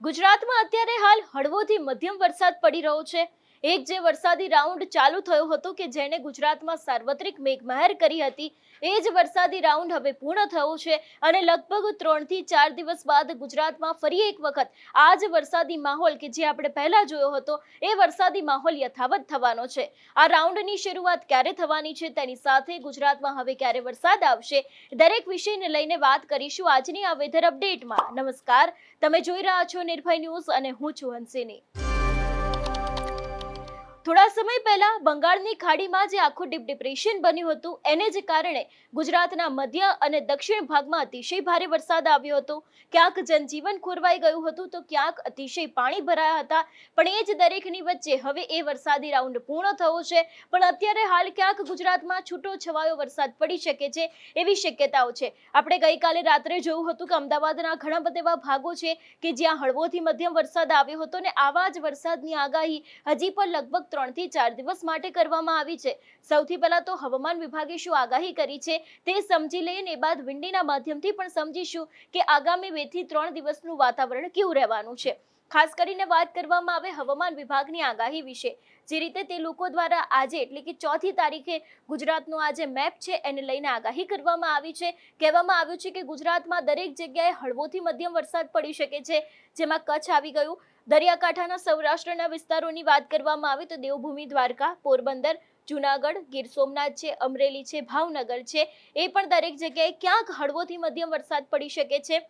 ગુજરાતમાં અત્યારે હાલ હળવોથી મધ્યમ વરસાદ પડી રહ્યો છે। એક જે વરસાદી રાઉન્ડ ચાલુ થયો હતો કે જેણે ગુજરાતમાં સાર્વત્રિક મેઘમહેર કરી હતી, એ જ વરસાદી રાઉન્ડ હવે પૂર્ણ થયો છે અને લગભગ 3 થી 4 દિવસ બાદ ગુજરાતમાં ફરી એક વખત આ જ વરસાદી માહોલ કે જે આપણે પહેલા જોયો હતો એ વરસાદી માહોલ યથાવત થવાનો છે। આ રાઉન્ડની શરૂઆત ક્યારે થવાની છે, તેની સાથે ગુજરાતમાં હવે ક્યારે વરસાદ આવશે, દરેક વિષયને લઈને વાત કરીશું આજની આ વેધર અપડેટમાં। નમસ્કાર, તમે જોઈ રહ્યા છો નિર્ભય ન્યૂઝ અને હું છું હંસિની। થોડા સમય પહેલા બંગાળની ખાડીમાં જે આખું ડીપ ડિપ્રેશન બન્યું હતું, એને જ કારણે ગુજરાતના મધ્ય અને દક્ષિણ ભાગમાં અતિશય ભારે વરસાદ આવ્યો હતો। ક્યાંક જનજીવન ખોરવાઈ ગયું હતું તો ક્યાંક અતિશય પાણી ભરાયા હતા, પણ એ જ દરેકની વચ્ચે હવે એ વરસાદી રાઉન્ડ પૂર્ણ થયો છે। પણ અત્યારે હાલ ક્યાંક ગુજરાતમાં છૂટો છવાયો વરસાદ પડી શકે છે એવી શક્યતાઓ છે। આપણે ગઈકાલે રાત્રે જોયું હતું કે અમદાવાદના ઘણા બધા એવા ભાગો છે કે જ્યાં હળવોથી મધ્યમ વરસાદ આવ્યો હતો ને આવા જ વરસાદની આગાહી હજી પણ લગભગ 3 થી 4 દિવસ માટે કરવામાં આવી છે। સૌથી પહેલા તો હવામાન વિભાગે શું આગાહી કરી છે તે સમજી લઈએ, ને બાદ વિંડીના માધ્યમથી પણ સમજીશું કે આગામી 2 થી 3 દિવસનું વાતાવરણ કેવું રહેવાનું છે। ખાસ કરીને વાત કરવામાં આવે હવામાન વિભાગની આગાહી વિશે, જે રીતે તે લોકો દ્વારા આજે એટલે કે 4મી તારીખે ગુજરાતનો આ જે મેપ છે એને લઈને આગાહી કરવામાં આવી છે। કહેવામાં આવ્યું છે કે ગુજરાતમાં દરેક જગ્યાએ હળવોથી મધ્યમ વરસાદ પડી શકે છે, જેમાં કચ્છ આવી ગયું। દરિયાકાંઠાના સૌરાષ્ટ્રના વિસ્તારોની વાત કરવામાં આવે તો દેવભૂમિ દ્વારકા, પોરબંદર, જૂનાગઢ, ગીર સોમનાથ છે, અમરેલી છે, ભાવનગર છે, એ પણ દરેક જગ્યાએ ક્યાંક હળવોથી મધ્યમ વરસાદ પડી શકે છે।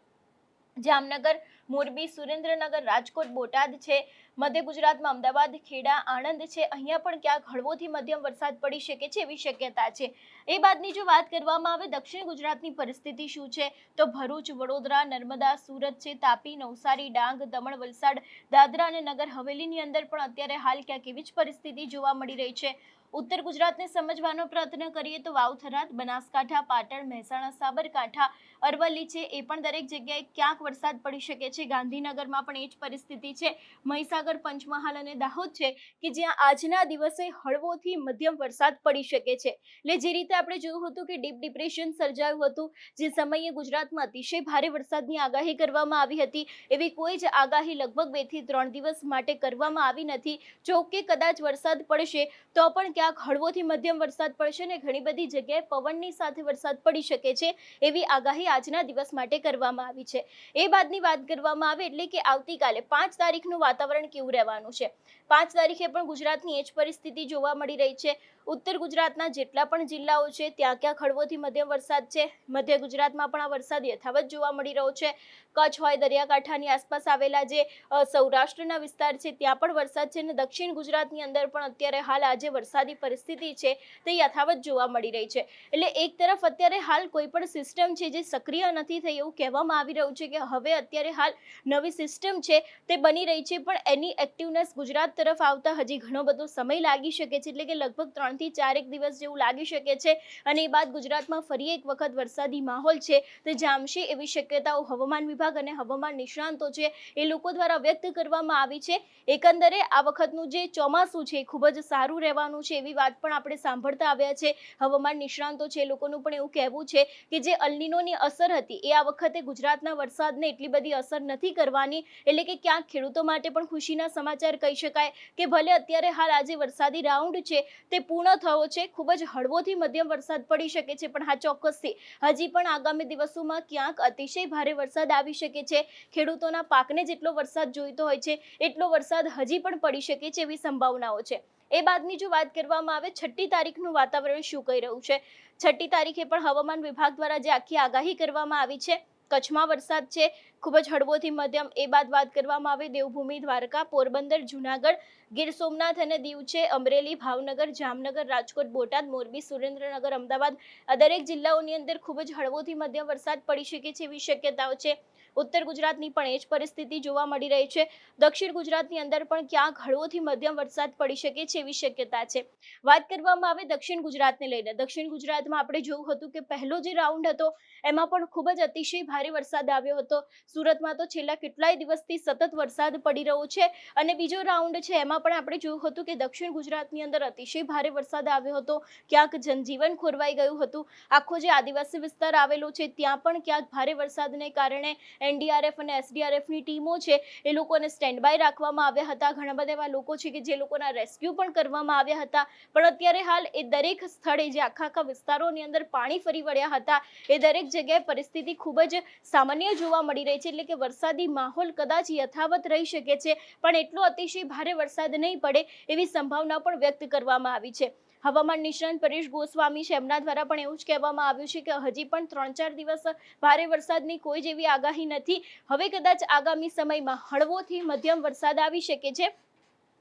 જામનગર, મોરબી, સુરેન્દ્રનગર, રાજકોટ, બોટાદ છે, મધ્ય ગુજરાતમાં અમદાવાદ, ખેડા, આણંદ છે, અહીંયા પણ ક્યાંક હળવોથી મધ્યમ વરસાદ પડી શકે છે એવી શક્યતા છે। એ બાદની જો વાત કરવામાં આવે દક્ષિણ ગુજરાતની પરિસ્થિતિ શું છે, તો ભરૂચ, વડોદરા, નર્મદા, સુરત છે, તાપી, નવસારી, ડાંગ, દમણ, વલસાડ, દાદરા અને નગર હવેલીની અંદર પણ અત્યારે હાલ ક્યાંક એવી જ પરિસ્થિતિ જોવા મળી રહી છે। ઉત્તર ગુજરાતને સમજવાનો પ્રયત્ન કરીએ તો વાવ, થરાદ, બનાસકાંઠા, પાટણ, મહેસાણા, સાબરકાંઠા, અરવલ્લી છે, એ પણ દરેક જગ્યાએ ક્યાંક વરસાદ પડી શકે છે। ગાંધીનગરમાં પણ એ જ પરિસ્થિતિ છે। મહીસાગર, પંચમહાલ અને દાહોદ છે કે જ્યાં આજના દિવસે હળવોથી મધ્યમ વરસાદ પડી શકે છે। એટલે જે રીતે આપણે જોયું હતું કે ડીપ ડિપ્રેશન સર્જાયું હતું, જે સમયે ગુજરાતમાં અતિશય ભારે વરસાદની આગાહી કરવામાં આવી હતી, એવી કોઈ જ આગાહી લગભગ 2 થી 3 દિવસ માટે કરવામાં આવી નથી। જો કે કદાચ વરસાદ પડશે તો પણ ક્યાંક હળવોથી મધ્યમ વરસાદ પડશે ને ઘણી બધી જગ્યાએ પવનની સાથે વરસાદ પડી શકે છે એવી આગાહી આજના દિવસ માટે કરવામાં આવી છે। એ બાદની વાત કરવામાં આવે એટલે કે આવતીકાલે 5 તારીખનું વાતાવરણ કેવું રહેવાનું છે। 5 તારીખે પણ ગુજરાતની એ જ પરિસ્થિતિ જોવા મળી રહી છે। ઉત્તર ગુજરાતના જેટલા પણ જિલ્લાઓ છે ત્યાં ક્યાંક હળવોથી મધ્યમ વરસાદ છે। મધ્ય ગુજરાતમાં પણ આ વરસાદ યથાવત જોવા મળી રહ્યો છે। કચ્છ હોય, દરિયાકાંઠાની આસપાસ આવેલા જે સૌરાષ્ટ્રના વિસ્તાર છે ત્યાં પણ વરસાદ છે, અને દક્ષિણ ગુજરાતની અંદર પણ અત્યારે હાલ આજે વરસાદી પરિસ્થિતિ છે તે યથાવત જોવા મળી રહી છે। એટલે એક તરફ અત્યારે હાલ કોઈ પણ સિસ્ટમ છે જે સક્રિય નથી થઈ એવું કહેવામાં આવી રહ્યું છે કે હવે અત્યારે હાલ નવી સિસ્ટમ છે તે બની રહી છે, પણ એની એક્ટિવનેસ ગુજરાત તરફ આવતા હજી ઘણો બધો સમય લાગી શકે છે। એટલે કે લગભગ 3 થી 4 દિવસ જેવું લાગી શકે છે, અને એ બાદ ગુજરાતમાં ફરી એક વખત વરસાદી માહોલ છે તે જામશે એવી શક્યતાઓ હવામાન વિભાગ અને હવામાન નિષ્ણાંતો છે એ લોકો દ્વારા વ્યક્ત કરવામાં આવી છે। એકંદરે આ વખતનું જે ચોમાસું છે એ ખૂબ જ સારું રહેવાનું છે એવી વાત પણ આપણે સાંભળતા આવ્યા છે। હવામાન નિષ્ણાંતો છે એ લોકોનું પણ એવું કહેવું છે કે જે અલ્નીનોની અસર હતી એ આ વખતે ગુજરાતના વરસાદને એટલી બધી અસર નથી કરવાની। એટલે કે ક્યાંક ખેડૂતો માટે પણ ખુશીના સમાચાર કહી શકાય કે ભલે અત્યારે હાલ આજે વરસાદી રાઉન્ડ છે તે પૂર્ણ થયો છે, ખૂબ જ હળવોથી મધ્યમ વરસાદ પડી શકે છે, પણ હા ચોક્કસથી હજી પણ આગામી દિવસોમાં ક્યાંક અતિશય ભારે વરસાદ આવી શકે છે। ખેડૂતોના પાકને જેટલો વરસાદ જોઈતો હોય છે એટલો વરસાદ હજી પણ પડી શકે છે એવી સંભાવનાઓ છે। એ બાદની જો વાત કરવામાં આવે 6મી તારીખનું વાતાવરણ શું કહી રહ્યું છે, 6મી તારીખે પણ હવામાન વિભાગ દ્વારા જે આખી આગાહી કરવામાં આવી છે, કચ્છમાં વરસાદ છે ખૂબ જ હળવોથી મધ્યમ। એ બાદ વાત કરવામાં આવે દેવભૂમિ દ્વારકા, પોરબંદર, જૂનાગઢ, ગીર સોમનાથ અને દીવ છે, અમરેલી, ભાવનગર, જામનગર, રાજકોટ, બોટાદ, મોરબી, સુરેન્દ્રનગર, અમદાવાદ, આ દરેક જિલ્લાઓની અંદર ખૂબ જ હળવોથી મધ્યમ વરસાદ પડી શકે છે એવી શક્યતાઓ છે। ઉત્તર ગુજરાતની પણ એ જ પરિસ્થિતિ જોવા મળી રહી છે। દક્ષિણ ગુજરાતની અંદર પણ ક્યાંક હળવોથી મધ્યમ વરસાદ પડી શકે છે એવી શક્યતા છે। વાત કરવામાં આવે દક્ષિણ ગુજરાતને લઈને, દક્ષિણ ગુજરાતમાં આપણે જોયું હતું કે પહેલો જે રાઉન્ડ હતો એમાં પણ ખૂબ જ અતિશય ભારે વરસાદ આવ્યો હતો। સુરતમાં તો છેલ્લા કેટલાય દિવસથી સતત વરસાદ પડી રહ્યો છે, અને બીજો રાઉન્ડ છે એમાં પણ આપણે જોયું હતું કે દક્ષિણ ગુજરાતની અંદર અતિશય ભારે વરસાદ આવ્યો હતો, ક્યાંક જનજીવન ખોરવાઈ ગયું હતું। આખો જે આદિવાસી વિસ્તાર આવેલો છે ત્યાં પણ ક્યાંક ભારે વરસાદને કારણે NDRF અને SDRFની ટીમો છે એ લોકોને સ્ટેન્ડ બાય રાખવામાં આવ્યા હતા. ઘણા બધા એવા લોકો છે કે જે લોકોના રેસ્ક્યુ પણ કરવામાં આવ્યા હતા. પણ અત્યારે હાલ એ દરેક સ્થળે જે આખા વિસ્તારોની અંદર પાણી ફરી વળ્યા હતા એ દરેક જગ્યાએ પરિસ્થિતિ ખૂબ જ સામાન્ય જોવા મળી રહી છે. એટલે કે વરસાદી માહોલ કદાચ યથાવત રહી શકે છે, પણ એટલો અતિશય ભારે વરસાદ નહીં પડે એવી સંભાવના પણ વ્યક્ત કરવામાં આવી છે. હવામાન નિષ્ણાંત પરેશ ગોસ્વામી છે, એમના દ્વારા પણ એવું જ કહેવામાં આવ્યું છે કે હજી પણ 3-4 દિવસ ભારે વરસાદની કોઈ જેવી આગાહી નથી. હવે કદાચ આગામી સમયમાં હળવોથી મધ્યમ વરસાદ આવી શકે છે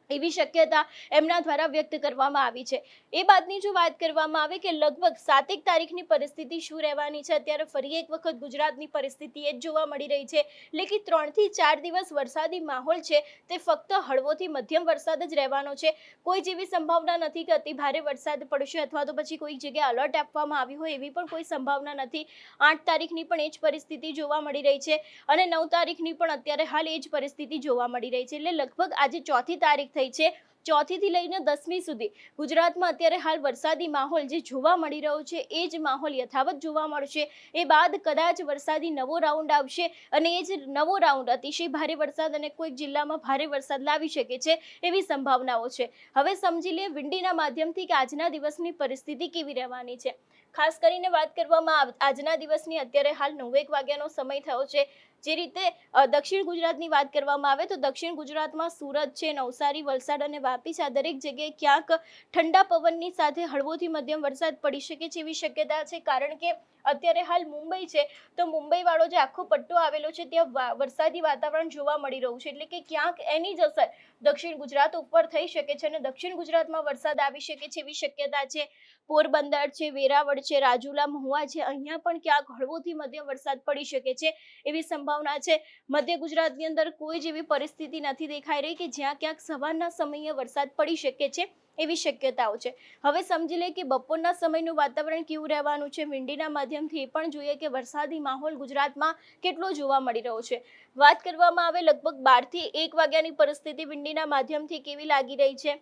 એવી શક્યતા એમના દ્વારા વ્યક્ત કરવામાં આવી છે. એ બાદની જો વાત કરવામાં આવે કે લગભગ 7 તારીખની પરિસ્થિતિ શું રહેવાની છે, અત્યારે ફરી એક વખત ગુજરાતની પરિસ્થિતિ એ જ જોવા મળી રહી છે. એટલે કે 3 થી 4 દિવસ વરસાદી માહોલ છે તે ફક્ત હળવોથી મધ્યમ વરસાદ જ રહેવાનો છે. કોઈ જેવી સંભાવના નથી કે અતિ ભારે વરસાદ પડશે અથવા તો પછી કોઈ જગ્યાએ એલર્ટ આપવામાં આવ્યું હોય એવી પણ કોઈ સંભાવના નથી. 8 તારીખની પણ એ જ પરિસ્થિતિ જોવા મળી રહી છે અને 9 તારીખની પણ અત્યારે હાલ એ જ પરિસ્થિતિ જોવા મળી રહી છે. એટલે લગભગ આજે 4મી તારીખ છે, 4થી થી લઈને 10મી સુધી ગુજરાતમાં અત્યારે હાલ વરસાદી માહોલ જે જોવા મળી રહ્યો છે એ જ માહોલ યથાવત જોવા મળશે. એ બાદ કદાચ વરસાદી નવો રાઉન્ડ આવશે અને એ જ નવો રાઉન્ડ અતિશય ભારે વરસાદ અને કોઈક જિલ્લામાં ભારે વરસાદ લાવી શકે છે એવી સંભાવનાઓ છે. હવે સમજી લઈએ વિંડીના માધ્યમથી કે આજના દિવસની પરિસ્થિતિ કેવી રહેવાની છે. ખાસ કરીને વાત કરવામાં આજના દિવસની અત્યારે હાલ 9 વાગ્યાનો સમય થયો છે. જે રીતે દક્ષિણ ગુજરાતની વાત કરવામાં આવે તો દક્ષિણ ગુજરાતમાં સુરત છે, નવસારી, વલસાડ અને વાપી છે, આ દરેક જગ્યાએ ક્યાંક ઠંડા પવનની સાથે હળવોથી મધ્યમ વરસાદ પડી શકે છે એવી શક્યતા છે. કારણ કે અત્યારે હાલ મુંબઈ છે તો મુંબઈ વાળો જે આખો પટ્ટો આવેલો છે ત્યાં વરસાદી વાતાવરણ જોવા મળી રહ્યું છે. એટલે કે ક્યાંક એની જ અસર દક્ષિણ ગુજરાત ઉપર થઈ શકે છે અને દક્ષિણ ગુજરાતમાં વરસાદ આવી શકે છે એવી શક્યતા છે. પોરબંદર છે, વેરાવળ છે, રાજુલા, મહુવા છે, અહીંયા પણ ક્યાંક હળવોથી મધ્યમ વરસાદ પડી શકે છે એવી સંભાવના છે. મધ્ય ગુજરાતની અંદર કોઈ જેવી પરિસ્થિતિ નથી દેખાઈ રહી કે જ્યાં ક્યાંક સવારના સમયે વરસાદ પડી શકે છે એવી શક્યતાઓ છે. હવે સમજી લે કે બપોરના સમયનું વાતાવરણ કેવું રહેવાનું છે. વિંડીના માધ્યમથી એ પણ જોઈએ કે વરસાદી માહોલ ગુજરાતમાં કેટલો જોવા મળી રહ્યો છે. વાત કરવામાં આવે લગભગ 12 થી 1 વાગ્યાની પરિસ્થિતિ વિંડીના માધ્યમથી કેવી લાગી રહી છે.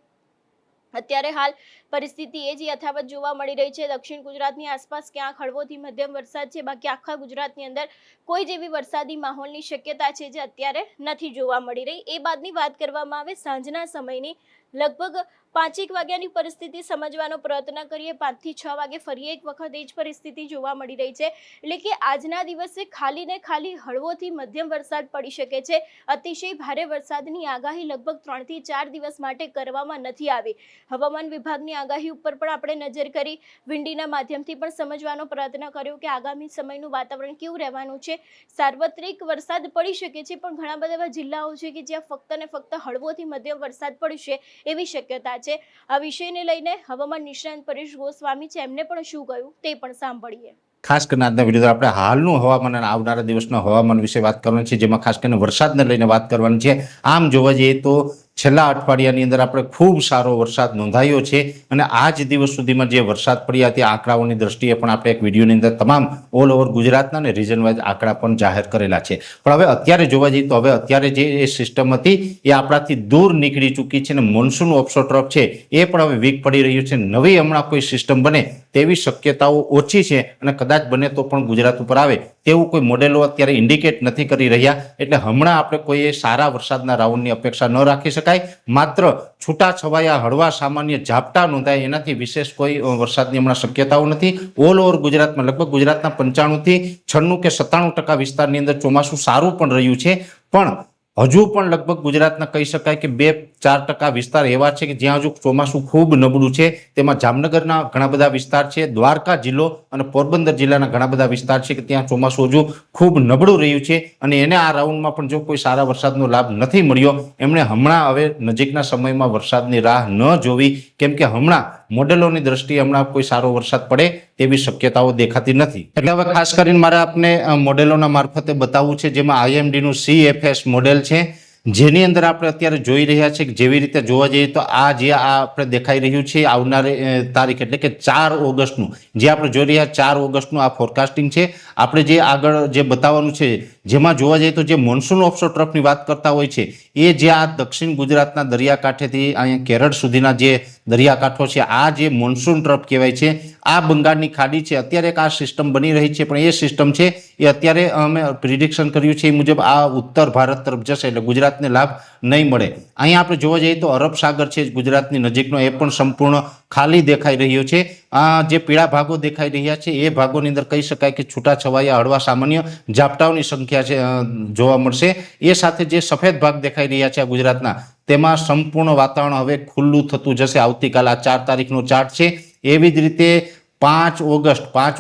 અત્યારે હાલ પરિસ્થિતિ એ જ યથાવત જોવા મળી રહી છે. દક્ષિણ ગુજરાતની આસપાસ ક્યાંક હળવોથી મધ્યમ વરસાદ છે, બાકી આખા ગુજરાતની અંદર કોઈ જેવી વરસાદી માહોલની શક્યતા છે જે અત્યારે નથી જોવા મળી રહી. એ બાદની વાત કરવામાં આવે સાંજના સમયની લગભગ 5 વાગ્યાની પરિસ્થિતિ સમજવાનો પ્રયત્ન કરીએ. 5 થી 6 વાગે ફરી એક વખત એ જ પરિસ્થિતિ જોવા મળી રહી છે. એટલે કે આજના દિવસે ખાલી ને ખાલી હળવોથી મધ્યમ વરસાદ પડી શકે છે. અતિશય ભારે વરસાદની આગાહી લગભગ 3 થી 4 દિવસ માટે કરવામાં નથી આવી. હવામાન વિભાગની આગાહી ઉપર પણ આપણે નજર કરી, વિંડીના માધ્યમથી પણ સમજવાનો પ્રયત્ન કર્યો કે આગામી સમયનું વાતાવરણ કેવું રહેવાનું છે. સાર્વત્રિક વરસાદ પડી શકે છે, પણ ઘણા બધા એવા જિલ્લાઓ છે કે જ્યાં ફક્ત ને ફક્ત હળવોથી મધ્યમ વરસાદ પડશે એવી શક્યતા છે. આ વિષયને લઈને હવામાન નિષ્ણાંત પરેશ ગોસ્વામી છે, એમને પણ શું કહ્યું તે પણ સાંભળીએ. ખાસ કરીને આજના વિડીયો આપણે હાલનું હવામાન અને આવનારા દિવસના હવામાન વિશે વાત કરવાની છે, જેમાં ખાસ કરીને વરસાદને લઈને વાત કરવાની છે. આમ જોવા જઈએ તો છેલ્લા અઠવાડિયાની અંદર આપણે ખૂબ સારો વરસાદ નોંધાયો છે અને આજ દિવસ સુધીમાં જે વરસાદ પડ્યા તે આંકડાઓની દ્રષ્ટિએ પણ આપણે એક વિડીયોની અંદર તમામ ઓલ ઓવર ગુજરાતના અને રીજન વાઇઝ આંકડા પણ જાહેર કરેલા છે. પણ હવે અત્યારે જોવા જઈએ તો હવે અત્યારે જે એ સિસ્ટમ હતી એ આપણાથી દૂર નીકળી ચૂકી છે અને મોન્સૂન ઓફશોર ટ્રફ છે એ પણ હવે વીક પડી રહ્યું છે. નવી હમણાં કોઈ સિસ્ટમ બને તેવી શક્યતાઓ ઓછી છે અને કદાચ બને તો પણ ગુજરાત ઉપર આવે તેવું કોઈ મોડેલો અત્યારે ઇન્ડિકેટ નથી કરી રહ્યા. એટલે હમણાં આપણે કોઈ સારા વરસાદના રાઉન્ડની અપેક્ષા ન રાખી શકાય. માત્ર છૂટા છવાયા હળવા સામાન્ય ઝાપટા નોંધાય, એનાથી વિશેષ કોઈ વરસાદની હમણાં શક્યતાઓ નથી. ઓલ ઓવર ગુજરાતમાં લગભગ ગુજરાતના 95 થી 96 કે 97% વિસ્તારની અંદર ચોમાસું સારું પણ રહ્યું છે. પણ હજુ પણ લગભગ ગુજરાતના કહી શકાય કે 2-4% વિસ્તાર એવા છે કે જ્યાં હજુ ચોમાસું ખૂબ નબળું છે. તેમાં જામનગરના ઘણા બધા વિસ્તાર છે, દ્વારકા જિલ્લો અને પોરબંદર જિલ્લાના ઘણા બધા વિસ્તાર છે કે ત્યાં ચોમાસું હજુ ખૂબ નબળું રહ્યું છે અને એને આ રાઉન્ડમાં પણ જો કોઈ સારા વરસાદનો લાભ નથી મળ્યો, એમણે હમણાં હવે નજીકના સમયમાં વરસાદની રાહ ન જોવી, કેમ કે હમણાં મોડેલોની દ્રષ્ટિએ હમણાં કોઈ સારો વરસાદ પડે તેવી શક્યતાઓ દેખાતી નથી. એટલે હવે ખાસ કરીને મારે આપને મોડેલોના મારફતે બતાવવું છે, જેમાં IMD નું CFS મોડેલ છે, જેની અંદર આપણે અત્યારે જોઈ રહ્યા છીએ કે જેવી રીતે જોવા જઈએ તો આ જે આપણે દેખાઈ રહ્યું છે આવનારી તારીખ એટલે કે 4 ઓગસ્ટનું જે આપણે જોઈ રહ્યા 4 ઓગસ્ટનું આ ફોરકાસ્ટિંગ છે. આપણે જે આગળ જે બતાવવાનું છે જેમાં જોવા જઈએ તો જે મોન્સૂન ઓફશોર ટ્રફની વાત કરતા હોય છે એ જે આ દક્ષિણ ગુજરાતના દરિયાકાંઠેથી અહીંયા કેરળ સુધીના જે દરિયાકાંઠો છે આ જે મોન્સૂન ટ્રફ કહેવાય છે આ બંગાળની ખાડી છે અત્યારે એક આ સિસ્ટમ બની રહી છે પણ એ સિસ્ટમ છે એ અત્યારે અમે પ્રિડિક્શન કર્યું છે એ મુજબ આ ઉત્તર ભારત તરફ જશે એટલે ગુજરાતને લાભ નહીં મળે. અહીંયા આપણે જોવા જઈએ તો અરબ સાગર છે ગુજરાતની નજીકનો એ પણ સંપૂર્ણ ખાલી દેખાઈ રહ્યો છે. આ જે પીળા ભાગો દેખાઈ રહ્યા છે એ ભાગોની અંદર કહી શકાય કે છૂટાછવાયા હળવા સામાન્ય ઝાપટાઓની સંખ્યા છે જોવા મળશે. એ સાથે જે સફેદ ભાગ દેખાઈ રહ્યા છે ગુજરાતના તેમાં સંપૂર્ણ વાતાવરણ હવે ખુલ્લું થતું જશે. આવતીકાલ આ 4 તારીખનો ચાર્ટ છે. એવી જ રીતે 5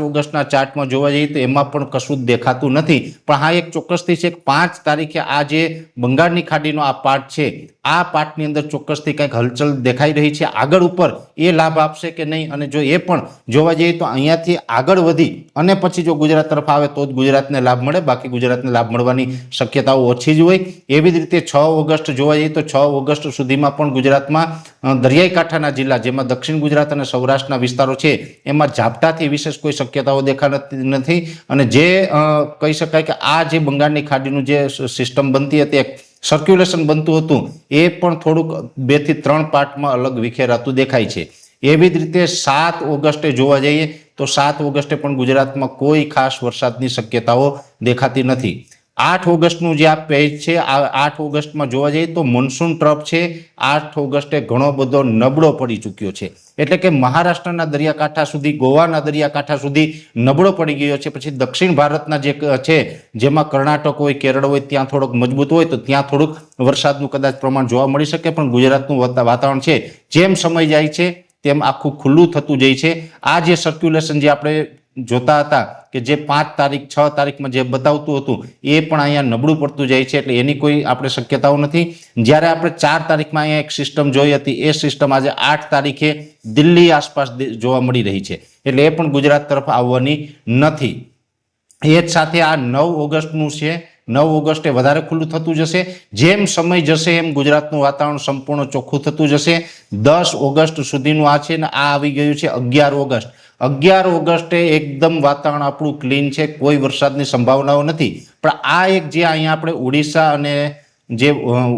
ઓગસ્ટના ચાર્ટમાં જોવા જઈએ તો એમાં પણ કશું જ દેખાતું નથી. પણ હા એક ચોક્કસથી છે કે 5 તારીખે આ જે બંગાળની ખાડીનો આ પાર્ટ છે આ પાર્ટની અંદર ચોક્કસથી કંઈક હલચલ દેખાઈ રહી છે. આગળ ઉપર એ લાભ આપશે કે નહીં અને જો એ પણ જોવા જઈએ તો અહીંયાથી આગળ વધી અને પછી જો ગુજરાત તરફ આવે તો જ ગુજરાતને લાભ મળે, બાકી ગુજરાતને લાભ મળવાની શક્યતાઓ ઓછી જ હોય. એવી જ રીતે 6 ઓગસ્ટ જોવા જઈએ તો 6 ઓગસ્ટ સુધીમાં પણ ગુજરાતમાં દરિયાઈ કાંઠાના જિલ્લા જેમાં દક્ષિણ ગુજરાત અને સૌરાષ્ટ્રના વિસ્તારો છે એમાં ઝાપટાથી વિશેષ કોઈ શક્યતાઓ દેખાતી નથી. અને જે કહી શકાય કે આ જે બંગાળની ખાડીનું જે સિસ્ટમ બનતી હતી એક સર્ક્યુલેશન બનતું હતું એ પણ થોડુંક 2 થી 3 પાર્ટમાં અલગ વિખેરાતું દેખાય છે. એવી જ રીતે 7 ઓગસ્ટે જોવા જઈએ તો 7 ઓગસ્ટે પણ ગુજરાતમાં કોઈ ખાસ વરસાદની શક્યતાઓ દેખાતી નથી. 8 ઓગસ્ટનું જે આ પેજ છે આ 8 ઓગસ્ટમાં જોવા જઈએ તો મોન્સૂન ટ્રફ છે 8 ઓગસ્ટે ઘણો બધો નબળો પડી ચૂક્યો છે. એટલે કે મહારાષ્ટ્રના દરિયાકાંઠા સુધી, ગોવાના દરિયાકાંઠા સુધી નબળો પડી ગયો છે. પછી દક્ષિણ ભારતના જે છે જેમાં કર્ણાટક હોય, કેરળ હોય ત્યાં થોડોક મજબૂત હોય તો ત્યાં થોડુંક વરસાદનું કદાચ પ્રમાણ જોવા મળી શકે. પણ ગુજરાતનું વાતાવરણ છે જેમ સમય જાય છે તેમ આખું ખુલ્લું થતું જાય છે. આ જે સર્ક્યુલેશન જે આપણે જોતા હતા કે જે 5 તારીખ 6 તારીખમાં જે બતાવતું હતું એ પણ અહીંયા નબળું પડતું જાય છે. એટલે એની કોઈ આપણે શક્યતાઓ નથી. જ્યારે આપણે 4 તારીખમાં અહીંયા એક સિસ્ટમ જોઈ હતી એ સિસ્ટમ આજે 8 તારીખે દિલ્હી આસપાસ જોવા મળી રહી છે. એટલે એ પણ ગુજરાત તરફ આવવાની નથી. એ જ સાથે આ 9 ઓગસ્ટનું છે 9 ઓગસ્ટે વધારે ખુલ્લું થતું જશે. જેમ સમય જશે એમ ગુજરાતનું વાતાવરણ સંપૂર્ણ ચોખ્ખું થતું જશે. 10 ઓગસ્ટ સુધીનું આ છે ને આ આવી ગયું છે 11 ઓગસ્ટ. 11 ઓગસ્ટે એકદમ વાતાવરણ આપણું ક્લીન છે, કોઈ વરસાદની સંભાવનાઓ નથી. પણ આ એક જે અહીંયા આપણે ઓડિશા અને જે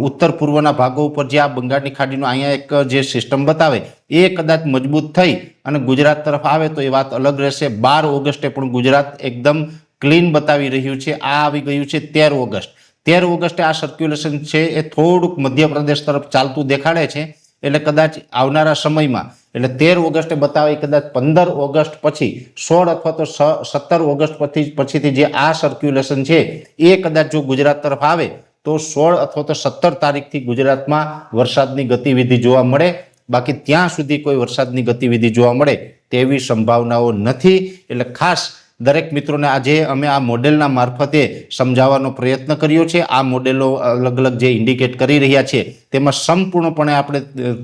ઉત્તર પૂર્વના ભાગો ઉપર જે આ બંગાળની ખાડીનો અહીંયા એક જે સિસ્ટમ બતાવે એ કદાચ મજબૂત થઈ અને ગુજરાત તરફ આવે તો એ વાત અલગ રહેશે. 12 ઓગસ્ટે પણ ગુજરાત એકદમ ક્લીન બતાવી રહ્યું છે. આ આવી ગયું છે 13 ઓગસ્ટ. 13 ઓગસ્ટે આ સર્ક્યુલેશન છે એ થોડુંક મધ્યપ્રદેશ તરફ ચાલતું દેખાડે છે. એટલે કદાચ આવનારા સમયમાં એટલે 13 ઓગસ્ટે બતાવે કદાચ 15 ઓગસ્ટ પછી 16 અથવા તો 17 ઓગસ્ટ પછીથી જે આ સર્ક્યુલેશન છે એ કદાચ જો ગુજરાત તરફ આવે તો 16 અથવા તો 17 તારીખથી ગુજરાતમાં વરસાદની ગતિવિધિ જોવા મળે. બાકી ત્યાં સુધી કોઈ વરસાદની ગતિવિધિ જોવા મળે તેવી સંભાવનાઓ નથી. એટલે ખાસ દરેક મિત્રોને આજે અમે આ મોડેલના મારફતે સમજાવવાનો પ્રયત્ન કર્યો છે. આ મોડેલો અલગ અલગ જે ઇન્ડિકેટ કરી રહ્યા છે તેમાં સંપૂર્ણપણે આપણે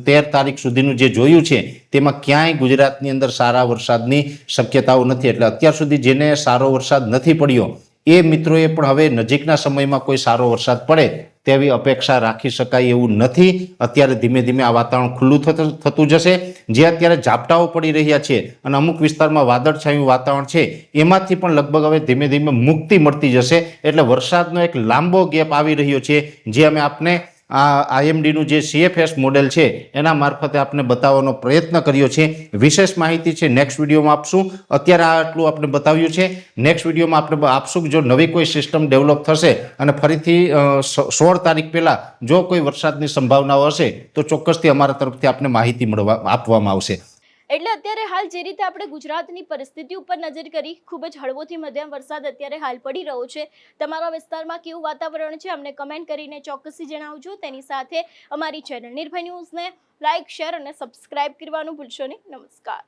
13 તારીખ સુધીનું જે જોયું છે તેમાં ક્યાંય ગુજરાતની અંદર સારા વરસાદની શક્યતાઓ નથી. એટલે અત્યાર સુધી જેને સારો વરસાદ નથી પડ્યો એ મિત્રોએ પણ હવે નજીકના સમયમાં કોઈ સારો વરસાદ પડે તેવી અપેક્ષા રાખી શકાય એવું નથી. અત્યારે ધીમે ધીમે આ વાતાવરણ ખુલ્લું થતું જશે. જે અત્યારે ઝાપટાઓ પડી રહ્યા છે અને અમુક વિસ્તારમાં વાદળછાયું વાતાવરણ છે એમાંથી પણ લગભગ હવે ધીમે ધીમે મુક્તિ મળતી જશે. એટલે વરસાદનો એક લાંબો ગેપ આવી રહ્યો છે જે અમે આપને આ આઈએમડીનું જે CFS મોડેલ છે એના મારફતે આપને બતાવવાનો પ્રયત્ન કર્યો છે. વિશેષ માહિતી છે નેક્સ્ટ વિડીયોમાં આપશું. અત્યારે આટલું આપણે બતાવ્યું છે. નેક્સ્ટ વિડીયોમાં આપણે આપશું જો નવી કોઈ સિસ્ટમ ડેવલપ થશે અને ફરીથી 16 તારીખ પહેલા જો કોઈ વરસાદની સંભાવનાઓ હશે તો ચોક્કસથી અમારા તરફથી આપને માહિતી આપવામાં આવશે. એટલે અત્યારે હાલ જે રીતે આપણે ગુજરાતની પરિસ્થિતિ ઉપર નજર કરી, ખૂબ જ હળવોથી મધ્યમ વરસાદ અત્યારે હાલ પડી રહ્યો છે. તમારા વિસ્તારમાં કેવું વાતાવરણ છે અમને કમેન્ટ કરીને ચોક્કસથી જણાવજો. તેની સાથે અમારી ચેનલ નિર્ભય ન્યૂઝને લાઇક, શેર અને સબસ્ક્રાઇબ કરવાનું ભૂલશો નહીં. નમસ્કાર.